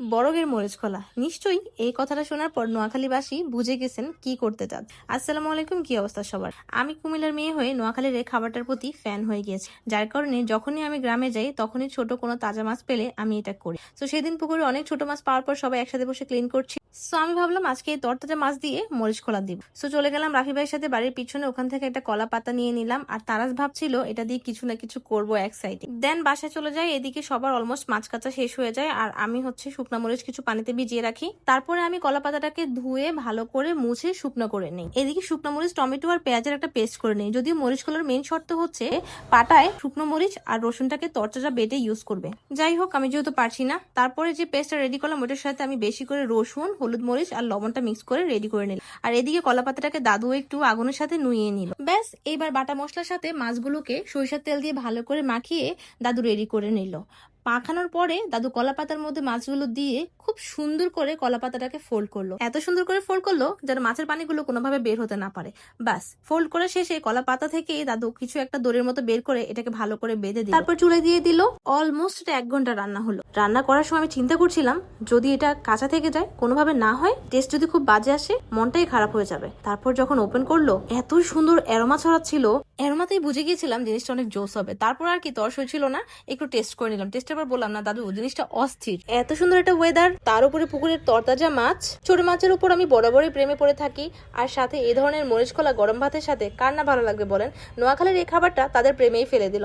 বরগের মরিচ কলা, নিশ্চয়ই এই কথাটা শোনার পর নোয়াখালীবাসী বুঝে গেছেন কি করতে চান। আসসালামু আলাইকুম, কি অবস্থা সবার। আমি কুমিল্লার মেয়ে হয়ে নোয়াখালীর এই খাবারটার প্রতি ফ্যান হয়ে গিয়েছি, যার কারণে যখনই আমি গ্রামে যাই তখনই ছোট কোনো তাজা মাছ পেলে আমি এটা করি। তো সেদিন পুকুরে অনেক ছোট মাছ পাওয়ার পর সবাই একসাথে বসে ক্লিন করছি। সো আমি ভাবলাম আজকে এই তরতাজা মাছ দিয়ে মরিচ কলা দিব। সো চলে গেলাম রাফি ভাইয়ের সাথে বাড়ির পিছনে, ওখান থেকে একটা কলা পাতা নিয়ে নিলাম। আর তারাজ ভাবছিল এটা দিয়ে কিছু না কিছু করবো এক্সাইটিং। দেন বাসায় চলে যায়, এদিকে সবার অলমোস্ট মাছ কাঁচা শেষ হয়ে যায় আর আমি শুকনা মরিচ কিছু পানিতে ভিজিয়ে রাখি। তারপরে আমি কলা পাতাটাকে ধুয়ে ভালো করে মুছে শুকনো করে নিই। এদিকে শুকনো মরিচ, টমেটো আর পেঁয়াজের একটা পেস্ট করে নিই। যদিও মরিচ কলার মেইন শর্ত হচ্ছে পাটায় শুকনো মরিচ আর রসুনটাকে তরতাজা বেটে ইউজ করবে। যাই হোক, আমি যেহেতু পারছি না, তারপরে যে পেস্টটা রেডি করলাম ওটার সাথে আমি বেশি করে রসুন, হলুদ, মরিচ আর লবণটা মিক্স করে রেডি করে নিলাম। আর এদিকে কলা পাতাটাকে দাদু একটু আগুনের সাথে নুইয়ে নিল। ব্যাস, এইবার বাটা মশলার সাথে মাছগুলোকে সরিষার তেল দিয়ে ভালো করে মাখিয়ে দাদু রেডি করে নিল। মাখানোর পরে দাদু কলা পাতার মধ্যে মাছগুলো দিয়ে খুব সুন্দর করে কলা পাতাটাকে ফোল্ড করলো। এত সুন্দর করে ফোল্ড করলো যেন মাছের পানিগুলো কোনোভাবে বের হতে না পারে। বাস, ফোল্ড করে শেষে কলা পাতা থেকে দাদু কিছু একটা দড়ির মতো বের করে এটাকে ভালো করে বেঁধে দিল। তারপর চুলায় দিয়ে দিল। অলমোস্ট এটা 1 ঘন্টা রান্না হলো। রান্না করার সময় আমি চিন্তা করছিলাম যদি এটা কাঁচা থেকে যায়, কোনোভাবে না হয়, টেস্ট যদি খুব বাজে আসে, মনটাই খারাপ হয়ে যাবে। তারপর যখন ওপেন করলো, এত সুন্দর অ্যারোমা ছড়াচ্ছিল, অ্যারোমাতেই বুঝে গিয়েছিলাম জিনিসটা অনেক জোস হবে। তারপর আর কি তর সইছিল না, একটু টেস্ট করে নিলাম। টেস্টের পর বললাম, না দাদু, জিনিসটা অস্থির। এত সুন্দর একটা ওয়েদার, তার উপরে পুকুরের তরতাজা মাছ। ছোট মাছের উপর আমি বরাবরই প্রেমে পড়ে থাকি, আর সাথে এই ধরনের মরিচ কলা গরম ভাতের সাথে কার না ভালো লাগবে বলেন। নোয়াখালীর এই খাবারটা তাদের প্রেমেই ফেলে দিল।